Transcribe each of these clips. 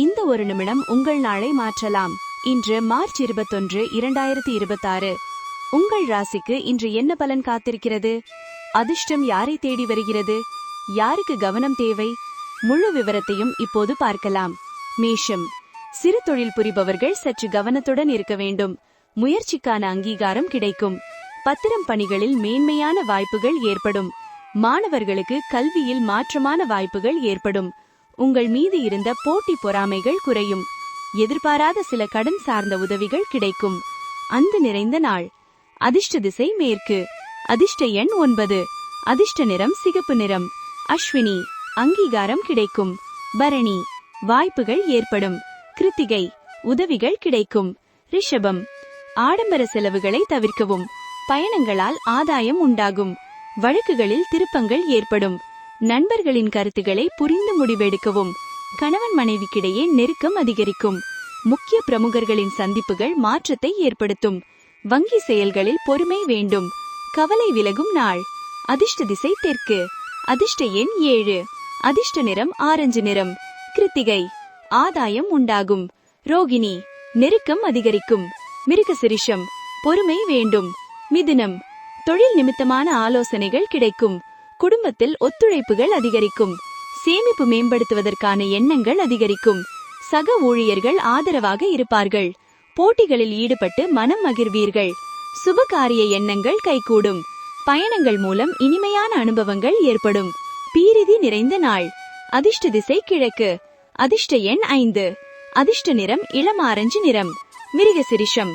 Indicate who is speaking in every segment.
Speaker 1: இந்த ஒரு நிமிடம் உங்கள் நாளை மாற்றலாம். இன்று மார்ச் 21, 2026. உங்கள் ராசிக்கு இன்று என்ன பலன் காத்திருக்கிறது? அதிர்ஷ்டம் யாரை தேடி வருகிறது? யாருக்கு கவனம் தேவை? முழு விவரத்தையும் இப்போது பார்க்கலாம். மேஷம், சிறு தொழில் புரிபவர்கள் சற்று கவனத்துடன் இருக்க வேண்டும். முயற்சிக்கான அங்கீகாரம் கிடைக்கும். பத்திரம் பணிகளில் மேன்மையான வாய்ப்புகள் ஏற்படும். மாணவர்களுக்கு கல்வியில் மாற்றமான வாய்ப்புகள் ஏற்படும். உங்கள் மீது இருந்த போட்டி பொறாமைகள் குறையும். எதிர்பாராத சில கடன் சார்ந்த உதவிகள் கிடைக்கும். அன்பு நிறைந்த நாள். அதிர்ஷ்ட திசை மேற்கு. அதிர்ஷ்ட எண் 9. அதிர்ஷ்ட நிறம் சிகப்பு நிறம். அஸ்வினி, அங்கீகாரம் கிடைக்கும். பரணி, வாய்ப்புகள் ஏற்படும். கிருத்திகை, உதவிகள் கிடைக்கும். ரிஷபம், ஆடம்பர செலவுகளை தவிர்க்கவும். பயணங்களால் ஆதாயம் உண்டாகும். வழக்குகளில் திருப்பங்கள் ஏற்படும். நண்பர்களின் கருத்துக்களை புரிந்து முடிவெடுக்கவும். கணவன் மனைவிக்கிடையே நெருக்கம் அதிகரிக்கும். முக்கிய பிரமுகர்களின் சந்திப்புகள் மாற்றத்தை ஏற்படுத்தும். வங்கி செயல்களில் பொறுமை வேண்டும். கவலை விலகும் நாள். அதிர்ஷ்ட திசை தெற்கு. அதிர்ஷ்ட எண் 7. அதிர்ஷ்ட நிறம் ஆரஞ்சு நிறம். கிருத்திகை, ஆதாயம் உண்டாகும். ரோகிணி, நெருக்கம் அதிகரிக்கும். மிருகசிரிஷம், பொறுமை வேண்டும். மிதுனம், தொழில் நிமித்தமான ஆலோசனைகள் கிடைக்கும். குடும்பத்தில் ஒத்துழைப்புகள் அதிகரிக்கும். சேமிப்பு மேம்படுத்துவதற்கான எண்ணங்கள் அதிகரிக்கும். சக ஊழியர்கள் ஆதரவாக இருப்பார்கள். போட்டிகளில் ஈடுபட்டு மனம் மகிழ்வீர்கள். சுபகாரிய எண்ணங்கள் கைகூடும். பயணங்கள் மூலம் இனிமையான அனுபவங்கள் ஏற்படும். பீரிதி நிறைந்த நாள். அதிர்ஷ்ட திசை கிழக்கு. அதிர்ஷ்ட எண் 5. அதிர்ஷ்ட நிறம் இளம் ஆரஞ்சு நிறம். மிருகசிரிஷம்,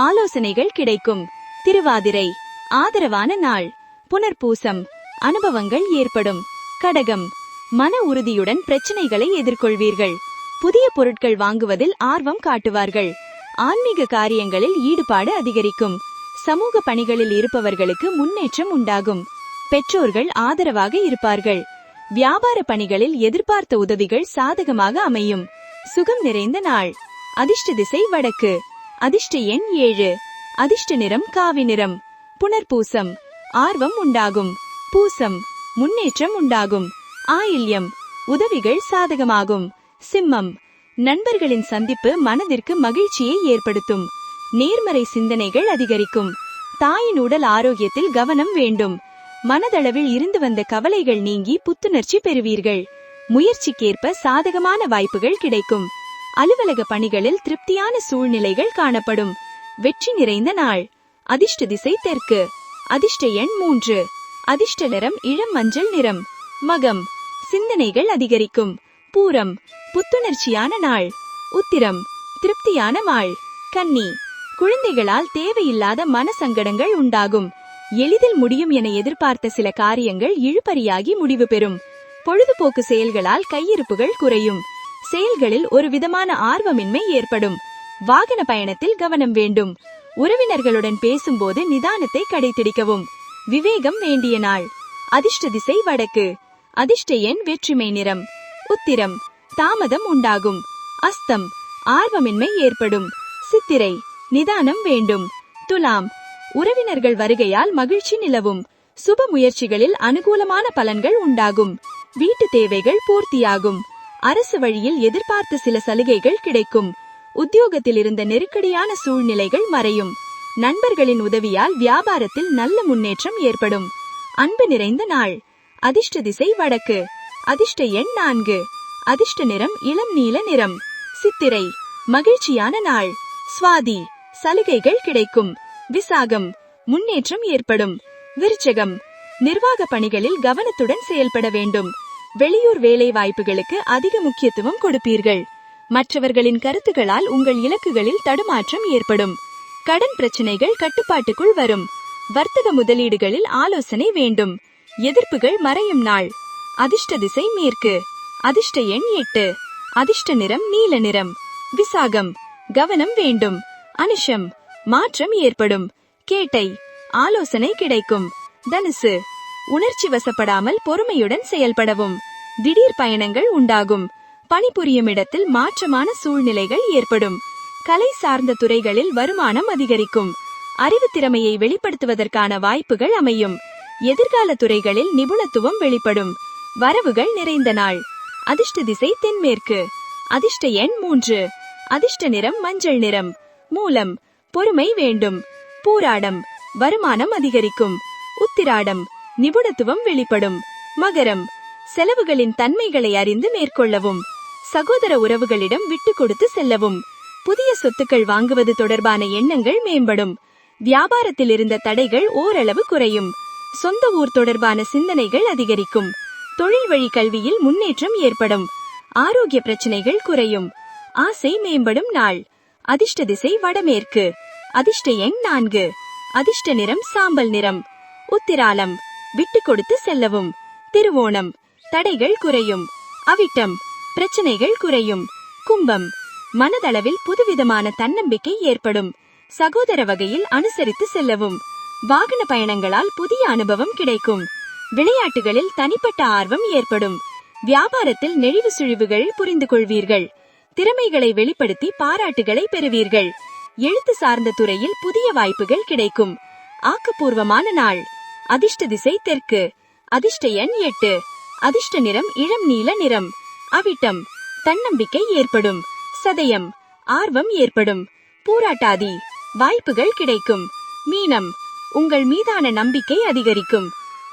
Speaker 1: ஆலோசனைகள் கிடைக்கும். திருவாதிரை, ஆதரவான நாள். புனர்பூசம், அனுபவங்கள் ஏற்படும். கடகம், மன உறுதியுடன் பிரச்சனைகளை எதிர்கொள்வீர்கள். புதிய பொருட்கள் வாங்குவதில் ஆர்வம் காட்டுவார்கள். ஆன்மீக காரியங்களில் ஈடுபாடு அதிகரிக்கும். சமூக பணிகளில் இருப்பவர்களுக்கு முன்னேற்றம் உண்டாகும். பெற்றோர்கள் ஆதரவாக இருப்பார்கள். வியாபார பணிகளில் எதிர்பார்த்த உதவிகள் சாதகமாக அமையும். சுகம் நிறைந்த நாள். அதிர்ஷ்ட திசை வடக்கு. அதிர்ஷ்ட எண் 7. அதிர்ஷ்ட நிறம் காவி நிறம். புனர்பூசம், ஆர்வம் உண்டாகும். பூசம், முன்னேற்றம் உண்டாகும். ஆயில்யம், உதவிகள் சாதகமாகும். சிம்மம், நண்பர்களின் சந்திப்பு மனதிற்கு மகிழ்ச்சியை ஏற்படுத்தும். நேர்மறை சிந்தனைகள் அதிகரிக்கும். தாயின் உடல் ஆரோக்கியத்தில் கவனம் வேண்டும். மனதளவில் இருந்து வந்த கவலைகள் நீங்கி புத்துணர்ச்சி பெறுவீர்கள். முயற்சிக்கேற்ப சாதகமான வாய்ப்புகள் கிடைக்கும். அலுவலக பணிகளில் திருப்தியான சூழ்நிலைகள் காணப்படும். வெற்றி நிறைந்த நாள். அதிர்ஷ்ட திசை தெற்கு. அதிர்ஷ்ட எண் 3. அதிர்ஷ்ட நிறம் இளம் மஞ்சள் நிறம். மகம், சிந்தனைகள் அதிகரிக்கும். பூரம், புத்துணர்ச்சியான நாள். உத்திரம், திருப்தியான நாள். கன்னி, குழந்தைகளால் தேவையில்லாத மனசங்கடங்கள் உண்டாகும். எளிதில் முடியும் என எதிர்பார்த்த சில காரியங்கள் இழுபறியாகி முடிவு பெறும். பொழுதுபோக்கு செயல்களால் கையிருப்புகள் குறையும். செயல்களில் ஒரு விதமான ஆர்வமின்மை ஏற்படும். வாகன பயணத்தில் கவனம் வேண்டும். உறவினர்களுடன் பேசும்போது நிதானத்தை கடைபிடிக்கவும். விவேகம் வேண்டிய நாள். அதிர்ஷ்ட திசை வடக்கு. அதிர்ஷ்ட எண் வெற்றிமை நிறம். உத்திரம், தாமதம் உண்டாகும். அஸ்தம், ஆர்வமின்மை ஏற்படும். சித்திரை, நிதானம் வேண்டும். துலாம், உறவினர்கள் வருகையால் மகிழ்ச்சி நிலவும். சுப முயற்சிகளில் அனுகூலமான பலன்கள் உண்டாகும். வீட்டு தேவைகள் பூர்த்தியாகும். அரசு வழியில் எதிர்பார்த்த சில சலுகைகள் கிடைக்கும். உத்தியோகத்தில் இருந்த நெருக்கடியான சூழ்நிலைகள் மறையும். நண்பர்களின் உதவியால் வியாபாரத்தில் நல்ல முன்னேற்றம் ஏற்படும். அன்பு நிறைந்த நாள். அதிர்ஷ்ட திசை வடக்கு. அதிர்ஷ்ட எண் 4. அதிர்ஷ்ட நிறம் இளம் நீல நிறம். சித்திரை, மகிழ்ச்சியான நாள். சுவாதி, சலுகைகள் கிடைக்கும். விசாகம், முன்னேற்றம் ஏற்படும். விருச்சகம், நிர்வாக பணிகளில் கவனத்துடன் செயல்பட வேண்டும். வெளியூர் வேலை வாய்ப்புகளுக்கு அதிக முக்கியத்துவம் கொடுப்பீர்கள். மற்றவர்களின் கருத்துக்களால் உங்கள் இலக்குகளில் தடுமாற்றம் ஏற்படும். கடன் பிரச்சனைகள் கட்டுப்பாட்டுக்குள் வரும். வர்த்தக முதலீடுகளில் ஆலோசனை வேண்டும். எதிர்ப்புகள் மறையும் நாள். அதிர்ஷ்ட திசை மேற்கு. அதிர்ஷ்ட எண் 8. அதிர்ஷ்ட நிறம் நீல நிறம். விசாகம், கவனம் வேண்டும். அனுஷம், மாற்றம் ஏற்படும். கேட்டை, ஆலோசனை கிடைக்கும். தனுசு, உணர்ச்சி வசப்படாமல் பொறுமையுடன் செயல்படவும். திடீர் பயணங்கள் உண்டாகும். பணிபுரியும் இடத்தில் மாற்றமான சூழ்நிலைகள் ஏற்படும். கலை சார்ந்த துறைகளில் வருமானம் அதிகரிக்கும். அறிவு திறமையை வெளிப்படுத்துவதற்கான வாய்ப்புகள் அமையும். எதிர்கால துறைகளில் நிபுணத்துவம் வெளிப்படும். வரவுகள் நிறைந்த நாள். அதிர்ஷ்ட திசை தென்மேற்கு. அதிர்ஷ்ட எண் 3. அதிர்ஷ்ட நிறம் மஞ்சள் நிறம். மூலம் பொறுமை வேண்டும். பூராடம் வருமானம் அதிகரிக்கும். உத்திராடம் நிபுணத்துவம் வெளிப்படும். மகரம் செலவுகளின் தன்மைகளை அறிந்து மேற்கொள்ளவும். சகோதர உறவுகளிடம் விட்டு கொடுத்து செல்லவும். புதிய சொத்துக்கள் வாங்குவது தொடர்பான எண்ணங்கள் மேம்படும். வியாபாரத்தில் இருந்த தடைகள் ஓரளவு குறையும். சொந்த ஊர் தொடர்பான சிந்தனைகள் அதிகரிக்கும். தொழில் வழி கல்வியில் முன்னேற்றம் ஏற்படும். ஆரோக்கிய பிரச்சனைகள் குறையும். ஆசை மேம்படும் நாள். அதிர்ஷ்ட திசை வடமேற்கு. அதிர்ஷ்ட எண் 4. அதிர்ஷ்ட நிறம் சாம்பல் நிறம். உத்திராலம் விட்டு கொடுத்து செல்லவும். திருவோணம் தடைகள் குறையும். அவிட்டம் பிரச்சனைகள் குறையும். கும்பம் மனதளவில் புதுவிதமான தன்னம்பிக்கை ஏற்படும். சகோதர வகையில் அனுசரித்து செல்லவும். வாகன பயணங்களால் புதிய அனுபவம் கிடைக்கும். விளையாட்டுகளில் தனிப்பட்ட ஆர்வம் ஏற்படும். வியாபாரத்தில் நெளிவு சுழிவுகள் புரிந்து கொள்வீர்கள். திறமைகளை வெளிப்படுத்தி பாராட்டுகளை பெறுவீர்கள். எழுத்து சார்ந்த துறையில் புதிய வாய்ப்புகள் கிடைக்கும். ஆக்கப்பூர்வமான நாள். அதிர்ஷ்ட திசை தெற்கு. அதிர்ஷ்ட எண் 8. அதிர்ஷ்ட நிறம் இளம் நீல நிறம். அவிட்டம் தன்னம்பிக்கை ஏற்படும். சதயம் ஆர்வம் ஏற்படும். பூராட்டாதி வாய்ப்புகள் கிடைக்கும். மீனம் உங்கள் மீதான நம்பிக்கை அதிகரிக்கும்.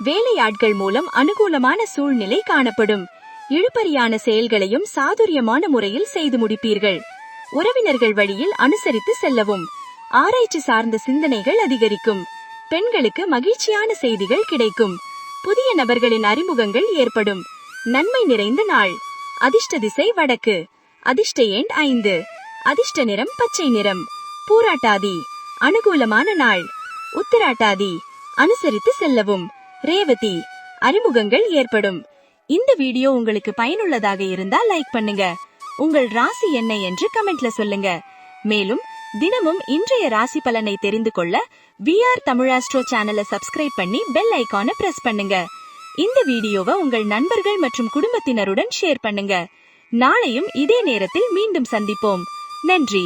Speaker 1: வேலையாட்கள் மூலம் அனுகூலமான சூழ்நிலை காணப்படும். இழுபறியான செயல்களையும் சாதுரியமான முறையில் செய்து முடிப்பீர்கள். உறவினர்கள் வழியில் அனுசரித்து செல்லவும். ஆராய்ச்சி சார்ந்த சிந்தனைகள் அதிகரிக்கும். பெண்களுக்கு மகிழ்ச்சியான செய்திகள் கிடைக்கும். புதிய நபர்களின் அறிமுகங்கள் ஏற்படும். நன்மை நிறைந்த நாள். அதிர்ஷ்ட திசை வடக்கு. அதிர்ஷ்ட எண் 5. அதிர்ஷ்ட நிறம் பச்சை நிறம். பூராட்டாதி அனுகூலமான நாள். உத்திராட்டாதி அனுசரித்து செல்லவும். ரேவதி அறிமுகங்கள் ஏற்படும். இந்த வீடியோ உங்களுக்கு பயனுள்ளதாக இருந்தால் லைக் பண்ணுங்க. உங்கள் ராசி என்ன என்று கமெண்ட்ல சொல்லுங்க. மேலும் தினமும் இன்றைய ராசி பலனை தெரிந்து கொள்ள VR தமிழாஸ்ட்ரோ சேனலை சப்ஸ்கிரைப் பண்ணி பெல் ஐகானை பிரஸ் பண்ணுங்க. இந்த வீடியோவை உங்கள் நண்பர்கள் மற்றும் குடும்பத்தினருடன் ஷேர் பண்ணுங்க. நாளையும் இதே நேரத்தில் மீண்டும் சந்திப்போம். நன்றி.